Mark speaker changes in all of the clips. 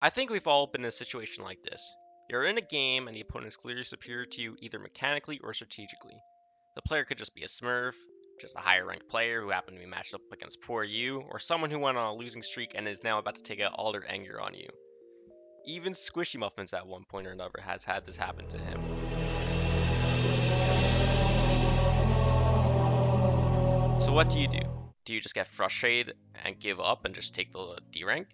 Speaker 1: I think we've all been in a situation like this. You're in a game and the opponent is clearly superior to you either mechanically or strategically. The player could just be a Smurf, just a higher ranked player who happened to be matched up against poor you, or someone who went on a losing streak and is now about to take out all their anger on you. Even Squishy Muffins at one point or another has had this happen to him. So what do you do? Do you just get frustrated and give up and just take the D rank?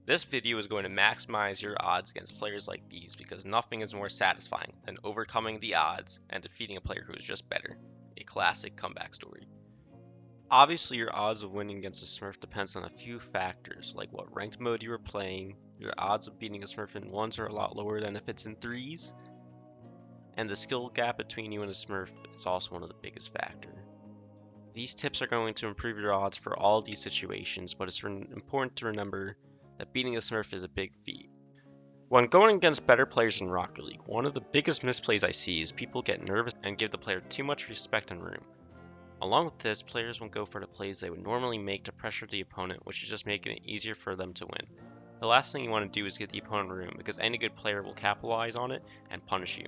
Speaker 1: This video is going to maximize your odds against players like these because nothing is more satisfying than overcoming the odds and defeating a player who is just better. A classic comeback story. Obviously, your odds of winning against a Smurf depends on a few factors, like what ranked mode you are playing. Your odds of beating a Smurf in ones are a lot lower than if it's in threes, and the skill gap between you and a Smurf is also one of the biggest factors. These tips are going to improve your odds for all of these situations, but it's important to remember that beating a Smurf is a big feat. When going against better players in Rocket League, one of the biggest misplays I see is people get nervous and give the player too much respect and room. Along with this, players won't go for the plays they would normally make to pressure the opponent, which is just making it easier for them to win. The last thing you want to do is give the opponent room, because any good player will capitalize on it and punish you.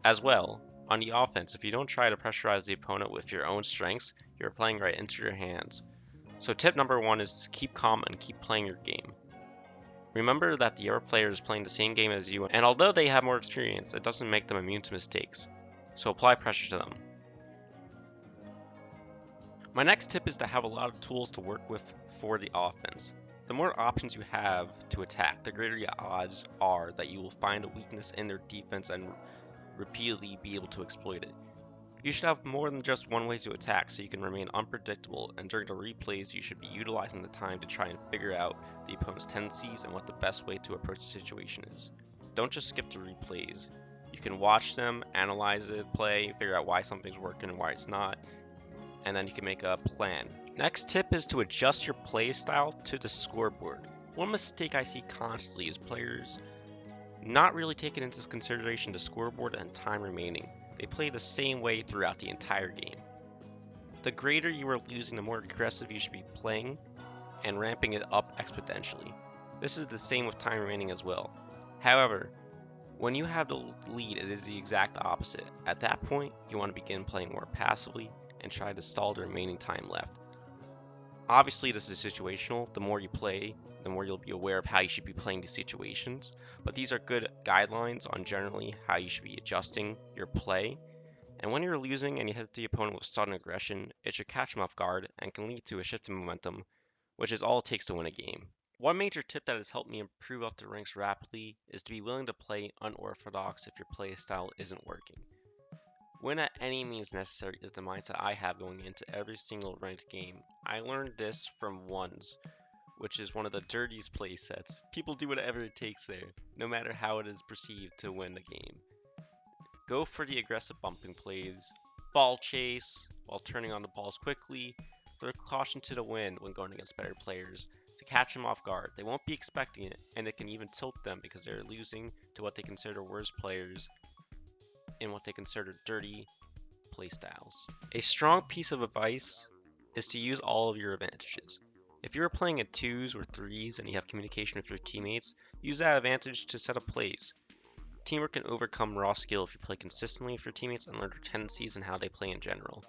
Speaker 1: As well, on the offense, if you don't try to pressurize the opponent with your own strengths, you're playing right into your hands. So tip number one is to keep calm and keep playing your game. Remember that the other player is playing the same game as you, and although they have more experience, it doesn't make them immune to mistakes. So apply pressure to them. My next tip is to have a lot of tools to work with for the offense. The more options you have to attack, the greater your odds are that you will find a weakness in their defense and repeatedly be able to exploit it. You should have more than just one way to attack so you can remain unpredictable, and during the replays you should be utilizing the time to try and figure out the opponent's tendencies and what the best way to approach the situation is. Don't just skip the replays. You can watch them, analyze it, play, figure out why something's working and why it's not, and then you can make a plan. Next tip is to adjust your play style to the scoreboard. One mistake I see constantly is players not really taking into consideration the scoreboard and time remaining. They play the same way throughout the entire game. The greater you are losing, the more aggressive you should be playing and ramping it up exponentially. This is the same with time remaining as well. However, when you have the lead, it is the exact opposite. At that point, you want to begin playing more passively and try to stall the remaining time left. Obviously, this is situational. The more you play, the more you'll be aware of how you should be playing these situations. But these are good guidelines on generally how you should be adjusting your play. And when you're losing and you hit the opponent with sudden aggression, it should catch them off guard and can lead to a shift in momentum, which is all it takes to win a game. One major tip that has helped me improve up the ranks rapidly is to be willing to play unorthodox if your play style isn't working. Win at any means necessary is the mindset I have going into every single ranked game. I learned this from ones, which is one of the dirtiest play sets. People do whatever it takes there, no matter how it is perceived to win the game. Go for the aggressive bumping plays, ball chase while turning on the balls quickly, throw caution to the wind when going against better players to catch them off guard. They won't be expecting it, and it can even tilt them because they're losing to what they consider worse players in what they consider dirty playstyles. A strong piece of advice is to use all of your advantages. If you're playing at twos or threes and you have communication with your teammates, use that advantage to set up plays. Teamwork can overcome raw skill if you play consistently with your teammates and learn their tendencies and how they play in general.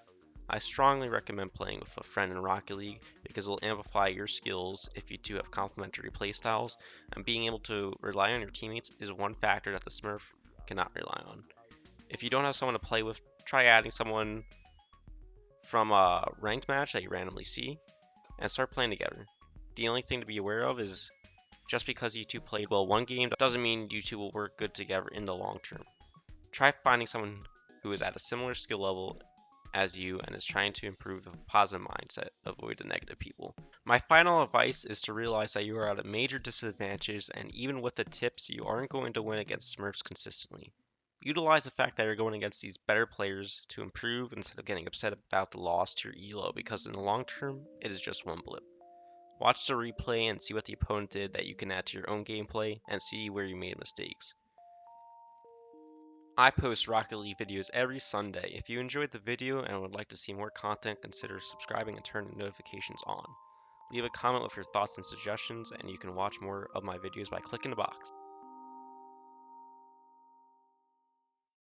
Speaker 1: I strongly recommend playing with a friend in Rocket League because it will amplify your skills if you two have complementary playstyles, and being able to rely on your teammates is one factor that the Smurf cannot rely on. If you don't have someone to play with, try adding someone from a ranked match that you randomly see and start playing together. The only thing to be aware of is just because you two played well one game doesn't mean you two will work good together in the long term. Try finding someone who is at a similar skill level as you and is trying to improve with a positive mindset, avoid the negative people. My final advice is to realize that you are at a major disadvantage, and even with the tips, you aren't going to win against Smurfs consistently. Utilize the fact that you're going against these better players to improve instead of getting upset about the loss to your elo, because in the long term, it is just one blip. Watch the replay and see what the opponent did that you can add to your own gameplay and see where you made mistakes. I post Rocket League videos every Sunday. If you enjoyed the video and would like to see more content, consider subscribing and turning notifications on. Leave a comment with your thoughts and suggestions, and you can watch more of my videos by clicking the box.